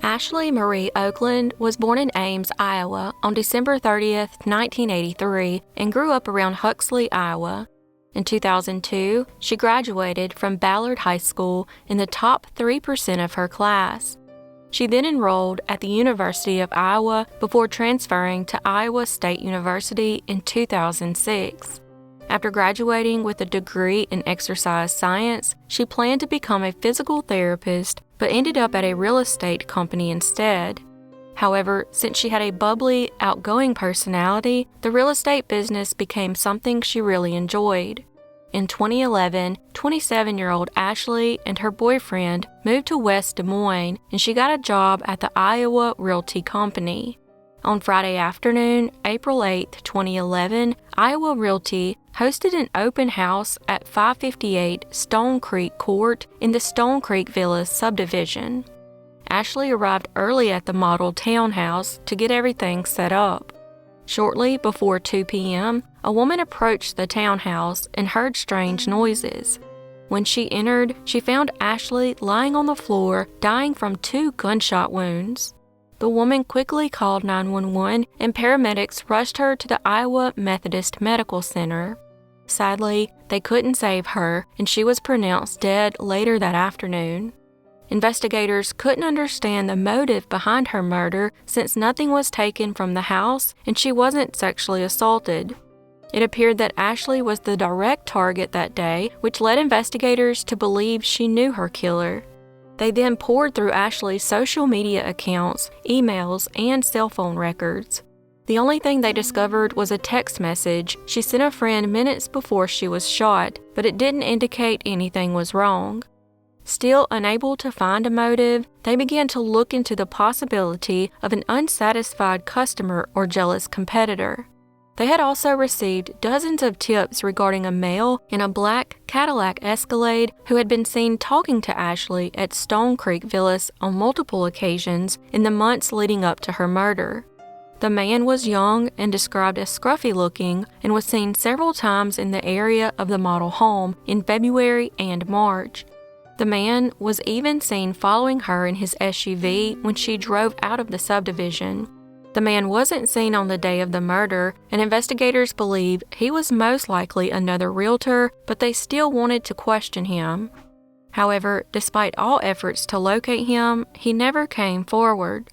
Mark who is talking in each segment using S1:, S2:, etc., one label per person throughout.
S1: Ashley Marie Okland was born in Ames, Iowa on December 30th, 1983, and grew up around Huxley, Iowa. In 2002, she graduated from Ballard High School in the top 3% of her class. She then enrolled at the University of Iowa before transferring to Iowa State University in 2006. After graduating with a degree in exercise science, she planned to become a physical therapist but ended up at a real estate company instead. However, since she had a bubbly, outgoing personality, the real estate business became something she really enjoyed. In 2011, 27-year-old Ashley and her boyfriend moved to West Des Moines, and she got a job at the Iowa Realty Company. On Friday afternoon, April 8, 2011, Iowa Realty hosted an open house at 558 Stone Creek Court in the Stone Creek Villas subdivision. Ashley arrived early at the model townhouse to get everything set up. Shortly before 2 p.m., a woman approached the townhouse and heard strange noises. When she entered, she found Ashley lying on the floor, dying from 2 gunshot wounds. The woman quickly called 911 and paramedics rushed her to the Iowa Methodist Medical Center. Sadly, they couldn't save her and she was pronounced dead later that afternoon. Investigators couldn't understand the motive behind her murder since nothing was taken from the house and she wasn't sexually assaulted. It appeared that Ashley was the direct target that day, which led investigators to believe she knew her killer. They then poured through Ashley's social media accounts, emails, and cell phone records. The only thing they discovered was a text message she sent a friend minutes before she was shot, but it didn't indicate anything was wrong. Still unable to find a motive, they began to look into the possibility of an unsatisfied customer or jealous competitor. They had also received dozens of tips regarding a male in a black Cadillac Escalade who had been seen talking to Ashley at Stone Creek Villas on multiple occasions in the months leading up to her murder. The man was young and described as scruffy-looking and was seen several times in the area of the model home in February and March. The man was even seen following her in his SUV when she drove out of the subdivision. The man wasn't seen on the day of the murder, and investigators believe he was most likely another realtor, but they still wanted to question him. However, despite all efforts to locate him, he never came forward.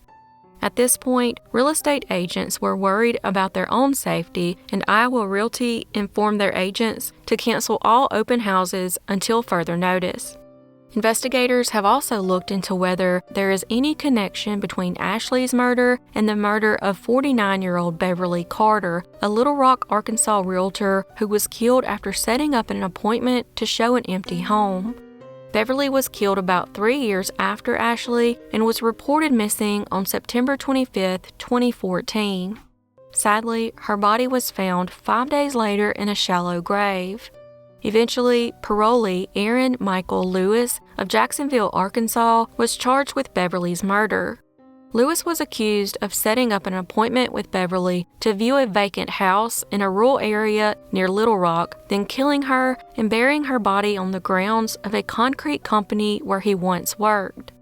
S1: At this point, real estate agents were worried about their own safety, and Iowa Realty informed their agents to cancel all open houses until further notice. Investigators have also looked into whether there is any connection between Ashley's murder and the murder of 49-year-old Beverly Carter, a Little Rock, Arkansas realtor who was killed after setting up an appointment to show an empty home. Beverly was killed about 3 years after Ashley and was reported missing on September 25, 2014. Sadly, her body was found 5 days later in a shallow grave. Eventually, parolee Aaron Michael Lewis of Jacksonville, Arkansas, was charged with Beverly's murder. Lewis was accused of setting up an appointment with Beverly to view a vacant house in a rural area near Little Rock, then killing her and burying her body on the grounds of a concrete company where he once worked.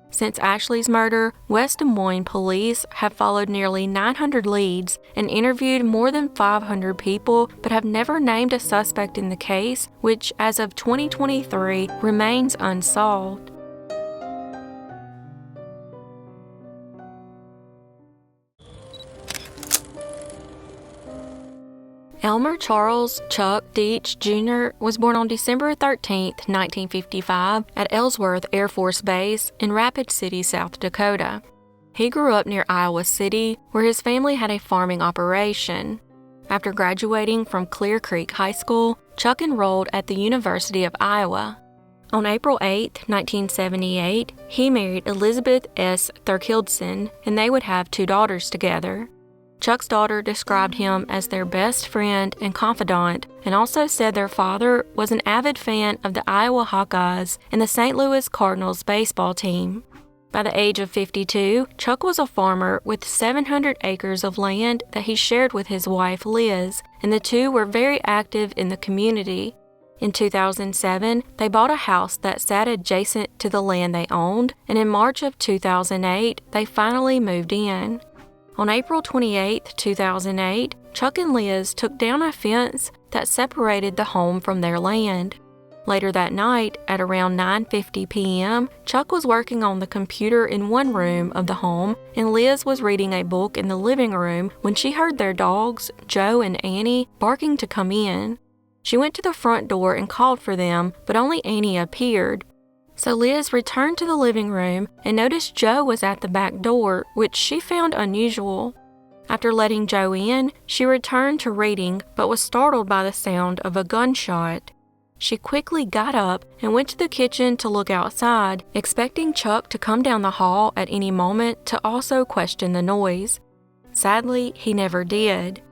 S1: Since Ashley's murder, West Des Moines police have followed nearly 900 leads and interviewed more than 500 people, but have never named a suspect in the case, which, as of 2023, remains unsolved. Elmer Charles Chuck Deatsch Jr. was born on December 13, 1955, at Ellsworth Air Force Base in Rapid City, South Dakota. He grew up near Iowa City, where his family had a farming operation. After graduating from Clear Creek High School, Chuck enrolled at the University of Iowa. On April 8, 1978, he married Elizabeth S. Thurkildson, and they would have 2 daughters together. Chuck's daughter described him as their best friend and confidant, and also said their father was an avid fan of the Iowa Hawkeyes and the St. Louis Cardinals baseball team. By the age of 52, Chuck was a farmer with 700 acres of land that he shared with his wife Liz, and the two were very active in the community. In 2007, they bought a house that sat adjacent to the land they owned, and in March of 2008, they finally moved in. On April 28, 2008, Chuck and Liz took down a fence that separated the home from their land. Later that night, at around 9:50 p.m., Chuck was working on the computer in one room of the home, and Liz was reading a book in the living room when she heard their dogs, Joe and Annie, barking to come in. She went to the front door and called for them, but only Annie appeared. So Liz returned to the living room and noticed Joe was at the back door, which she found unusual. After letting Joe in, she returned to reading, but was startled by the sound of a gunshot. She quickly got up and went to the kitchen to look outside, expecting Chuck to come down the hall at any moment to also question the noise. Sadly, he never did.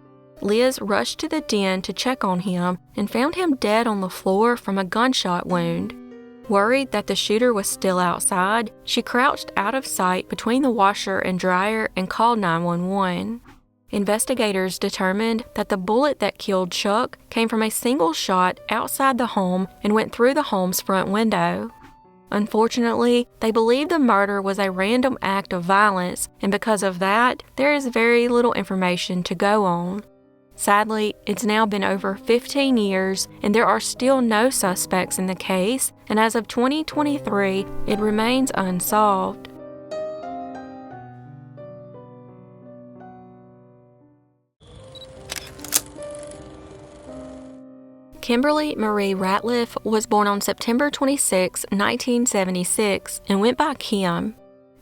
S1: Liz rushed to the den to check on him and found him dead on the floor from a gunshot wound. Worried that the shooter was still outside, she crouched out of sight between the washer and dryer and called 911. Investigators determined that the bullet that killed Chuck came from a single shot outside the home and went through the home's front window. Unfortunately, they believe the murder was a random act of violence, and because of that, there is very little information to go on. Sadly, it's now been over 15 years, and there are still no suspects in the case, and as of 2023, it remains unsolved. Kimberly Marie Ratliff was born on September 26, 1976, and went by Kim.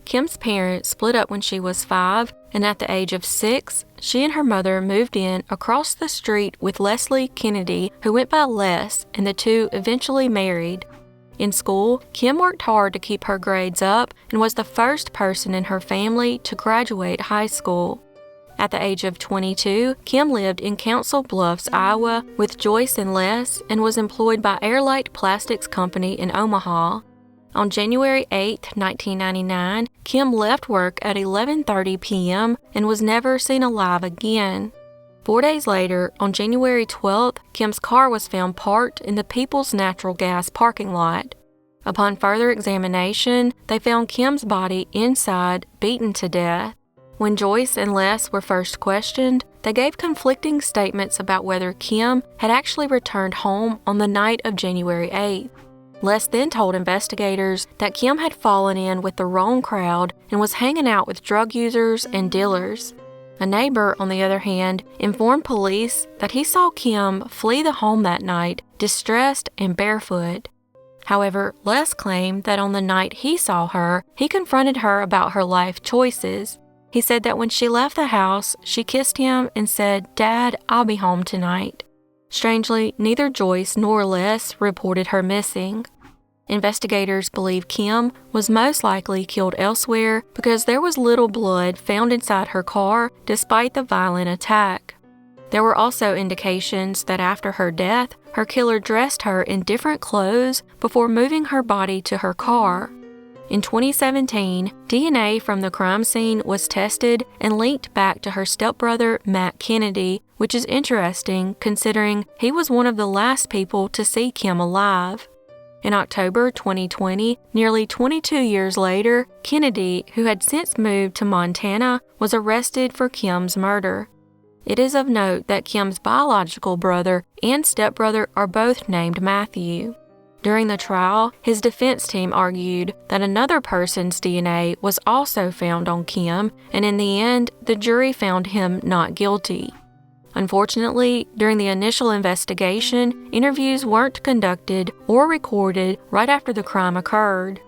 S1: Kim's parents split up when she was 5, and at the age of 6, she and her mother moved in across the street with Leslie Kennedy, who went by Les, and the two eventually married. In school, Kim worked hard to keep her grades up and was the first person in her family to graduate high school. At the age of 22, Kim lived in Council Bluffs, Iowa, with Joyce and Les, and was employed by Airlight Plastics Company in Omaha. On January 8, 1999, Kim left work at 11:30 p.m. and was never seen alive again. 4 days later, on January 12th, Kim's car was found parked in the People's Natural Gas parking lot. Upon further examination, they found Kim's body inside, beaten to death. When Joyce and Les were first questioned, they gave conflicting statements about whether Kim had actually returned home on the night of January 8th. Les then told investigators that Kim had fallen in with the wrong crowd and was hanging out with drug users and dealers. A neighbor, on the other hand, informed police that he saw Kim flee the home that night, distressed and barefoot. However, Les claimed that on the night he saw her, he confronted her about her life choices. He said that when she left the house, she kissed him and said, "Dad, I'll be home tonight." Strangely, neither Joyce nor Les reported her missing. Investigators believe Kim was most likely killed elsewhere because there was little blood found inside her car despite the violent attack. There were also indications that after her death, her killer dressed her in different clothes before moving her body to her car. In 2017, DNA from the crime scene was tested and linked back to her stepbrother, Matt Kennedy, which is interesting considering he was one of the last people to see Kim alive. In October 2020, nearly 22 years later, Kennedy, who had since moved to Montana, was arrested for Kim's murder. It is of note that Kim's biological brother and stepbrother are both named Matthew. During the trial, his defense team argued that another person's DNA was also found on Kim, and in the end, the jury found him not guilty. Unfortunately, during the initial investigation, interviews weren't conducted or recorded right after the crime occurred.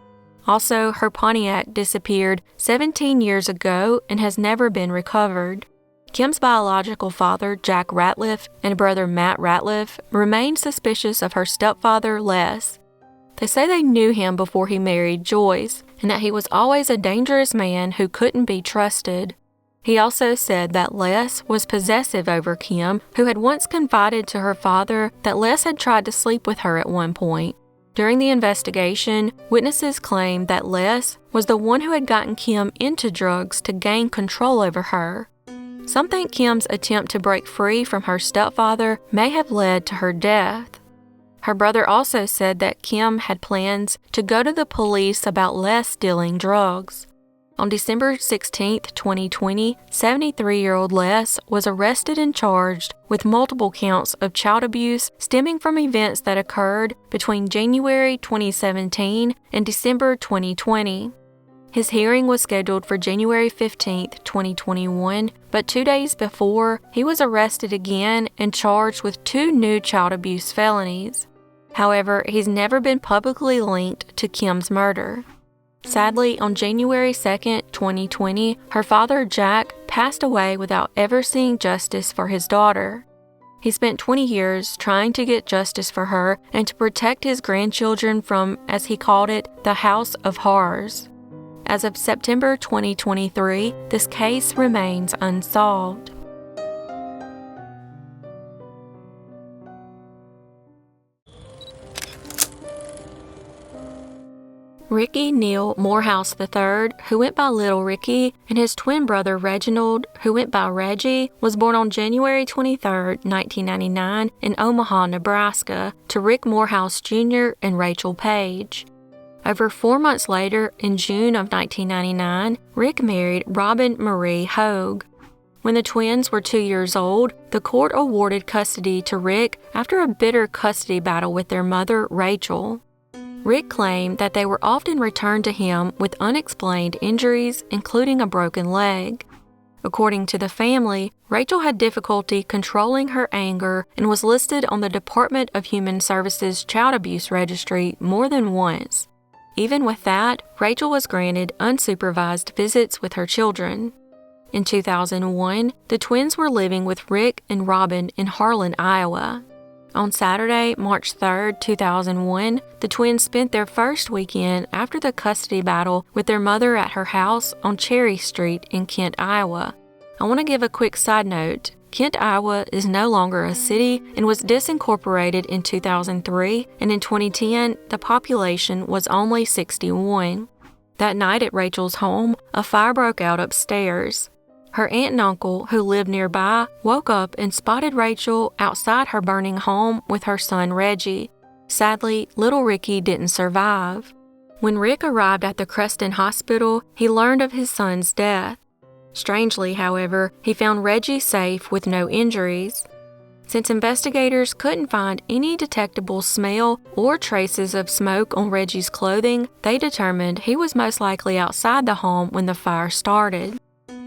S1: Also, her Pontiac disappeared 17 years ago and has never been recovered. Kim's biological father, Jack Ratliff, and brother Matt Ratliff remained suspicious of her stepfather, Les. They say they knew him before he married Joyce, and that he was always a dangerous man who couldn't be trusted. He also said that Les was possessive over Kim, who had once confided to her father that Les had tried to sleep with her at one point. During the investigation, witnesses claimed that Les was the one who had gotten Kim into drugs to gain control over her. Some think Kim's attempt to break free from her stepfather may have led to her death. Her brother also said that Kim had plans to go to the police about Les dealing drugs. On December 16, 2020, 73-year-old Les was arrested and charged with multiple counts of child abuse stemming from events that occurred between January 2017 and December 2020. His hearing was scheduled for January 15, 2021, but 2 days before, he was arrested again and charged with 2 new child abuse felonies. However, he's never been publicly linked to Kim's murder. Sadly, on January 2, 2020, her father, Jack, passed away without ever seeing justice for his daughter. He spent 20 years trying to get justice for her and to protect his grandchildren from, as he called it, the House of Horrors. As of September 2023, this case remains unsolved. Ricky Neal Morehouse III, who went by Little Ricky, and his twin brother Reginald, who went by Reggie, was born on January 23, 1999 in Omaha, Nebraska, to Rick Morehouse Jr. and Rachel Page. Over 4 months later, in June of 1999, Rick married Robin Marie Hogue. When the twins were 2 years old, the court awarded custody to Rick after a bitter custody battle with their mother, Rachel. Rick claimed that they were often returned to him with unexplained injuries, including a broken leg. According to the family, Rachel had difficulty controlling her anger and was listed on the Department of Human Services Child Abuse Registry more than once. Even with that, Rachel was granted unsupervised visits with her children. In 2001, the twins were living with Rick and Robin in Harlan, Iowa. On Saturday, March 3, 2001, the twins spent their first weekend after the custody battle with their mother at her house on Cherry Street in Kent, Iowa. I want to give a quick side note. Kent, Iowa is no longer a city and was disincorporated in 2003, and in 2010, the population was only 61. That night at Rachel's home, a fire broke out upstairs. Her aunt and uncle, who lived nearby, woke up and spotted Rachel outside her burning home with her son Reggie. Sadly, little Ricky didn't survive. When Rick arrived at the Creston Hospital, he learned of his son's death. Strangely, however, he found Reggie safe with no injuries. Since investigators couldn't find any detectable smell or traces of smoke on Reggie's clothing, they determined he was most likely outside the home when the fire started.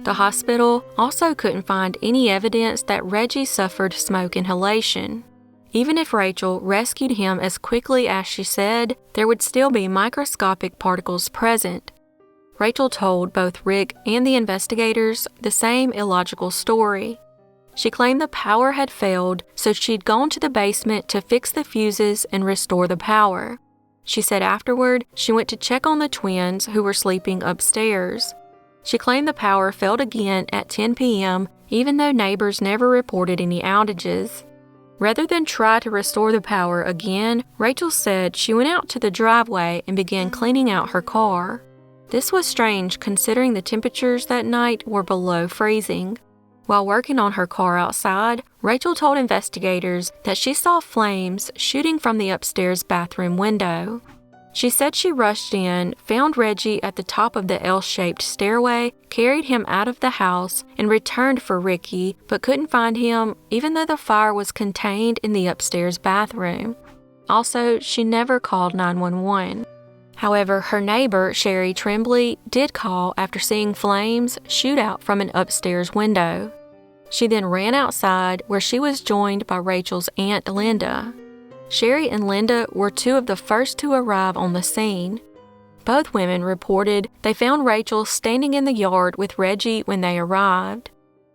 S1: The hospital also couldn't find any evidence that Reggie suffered smoke inhalation. Even if Rachel rescued him as quickly as she said, there would still be microscopic particles present. Rachel told both Rick and the investigators the same illogical story. She claimed the power had failed, so she'd gone to the basement to fix the fuses and restore the power. She said afterward she went to check on the twins who were sleeping upstairs. She claimed the power failed again at 10 p.m., even though neighbors never reported any outages. Rather than try to restore the power again, Rachel said she went out to the driveway and began cleaning out her car. This was strange considering the temperatures that night were below freezing. While working on her car outside, Rachel told investigators that she saw flames shooting from the upstairs bathroom window. She said she rushed in, found Reggie at the top of the L-shaped stairway, carried him out of the house, and returned for Ricky, but couldn't find him even though the fire was contained in the upstairs bathroom. Also, she never called 911. However, her neighbor, Sherry Tremblay, did call after seeing flames shoot out from an upstairs window. She then ran outside where she was joined by Rachel's aunt Linda. Sherry and Linda were 2 of the first to arrive on the scene. Both women reported they found Rachel standing in the yard with Reggie when they arrived.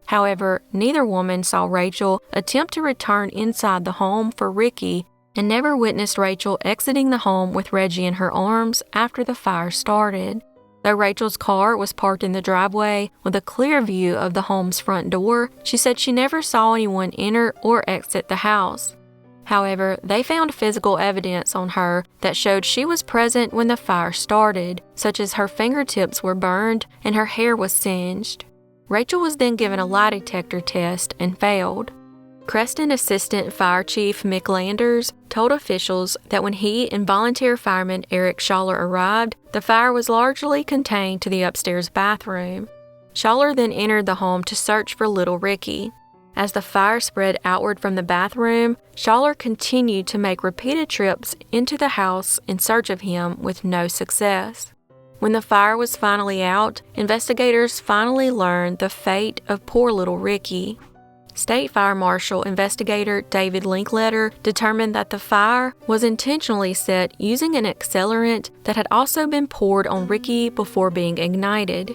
S1: However, neither woman saw Rachel attempt to return inside the home for Ricky and never witnessed Rachel exiting the home with Reggie in her arms after the fire started. Though Rachel's car was parked in the driveway with a clear view of the home's front door, she said she never saw anyone enter or exit the house. However, they found physical evidence on her that showed she was present when the fire started, such as her fingertips were burned and her hair was singed. Rachel was then given a lie detector test and failed. Creston Assistant Fire Chief Mick Landers told officials that when he and volunteer fireman Eric Schaller arrived, the fire was largely contained to the upstairs bathroom. Schaller then entered the home to search for little Ricky. As the fire spread outward from the bathroom, Schaller continued to make repeated trips into the house in search of him with no success. When the fire was finally out, investigators finally learned the fate of poor little Ricky. State Fire Marshal investigator David Linkletter determined that the fire was intentionally set using an accelerant that had also been poured on Ricky before being ignited.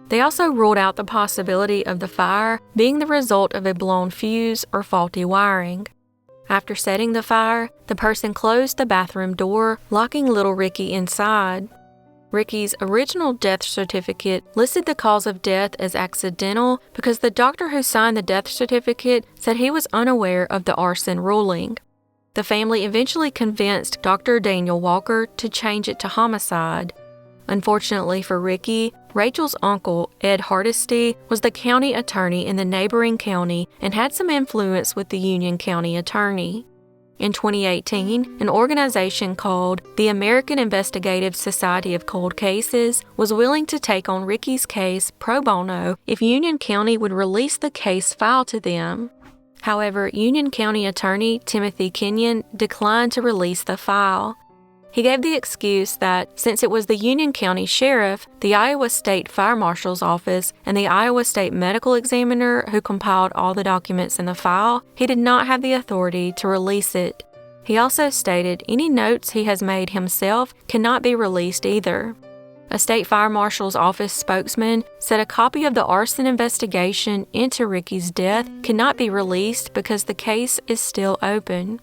S1: They also ruled out the possibility of the fire being the result of a blown fuse or faulty wiring. After setting the fire, the person closed the bathroom door, locking little Ricky inside. Ricky's original death certificate listed the cause of death as accidental because the doctor who signed the death certificate said he was unaware of the arson ruling. The family eventually convinced Dr. Daniel Walker to change it to homicide. Unfortunately for Ricky, Rachel's uncle, Ed Hardesty, was the county attorney in the neighboring county and had some influence with the Union County attorney. In 2018, an organization called the American Investigative Society of Cold Cases was willing to take on Ricky's case pro bono if Union County would release the case file to them. However, Union County Attorney Timothy Kenyon declined to release the file. He gave the excuse that since it was the Union County Sheriff, the Iowa State Fire Marshal's Office, and the Iowa State Medical Examiner who compiled all the documents in the file, he did not have the authority to release it. He also stated any notes he has made himself cannot be released either. A State Fire Marshal's Office spokesman said a copy of the arson investigation into Ricky's death cannot be released because the case is still open.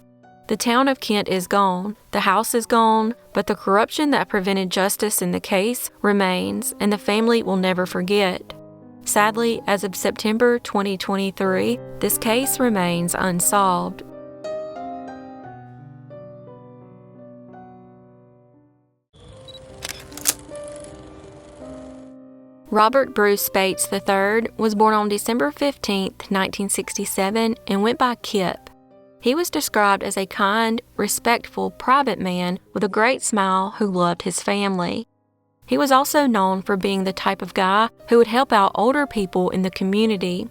S1: The town of Kent is gone, the house is gone, but the corruption that prevented justice in the case remains, and the family will never forget. Sadly, as of September 2023, this case remains unsolved. Robert Bruce Bates III was born on December 15, 1967, and went by Kip. He was described as a kind, respectful, private man with a great smile who loved his family. He was also known for being the type of guy who would help out older people in the community.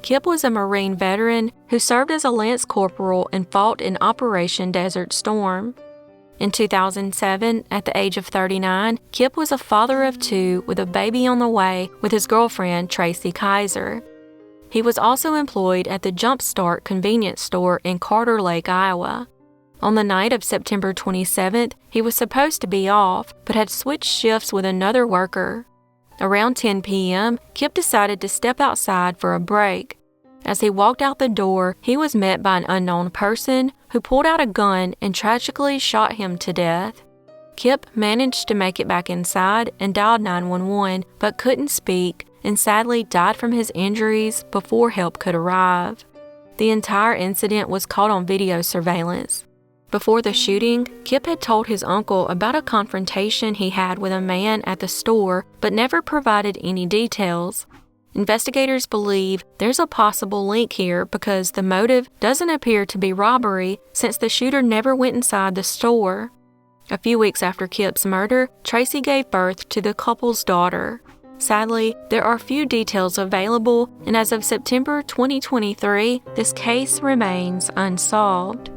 S1: Kip was a Marine veteran who served as a lance corporal and fought in Operation Desert Storm. In 2007, at the age of 39, Kip was a father of two with a baby on the way with his girlfriend, Tracy Kaiser. He was also employed at the Jump Start convenience store in Carter Lake, Iowa. On the night of September 27th, he was supposed to be off, but had switched shifts with another worker. Around 10 p.m., Kip decided to step outside for a break. As he walked out the door, he was met by an unknown person who pulled out a gun and tragically shot him to death. Kip managed to make it back inside and dialed 911, but couldn't speak, and sadly died from his injuries before help could arrive. The entire incident was caught on video surveillance. Before the shooting, Kip had told his uncle about a confrontation he had with a man at the store, but never provided any details. Investigators believe there's a possible link here because the motive doesn't appear to be robbery since the shooter never went inside the store. A few weeks after Kip's murder, Tracy gave birth to the couple's daughter. Sadly, there are few details available, and as of September 2023, this case remains unsolved.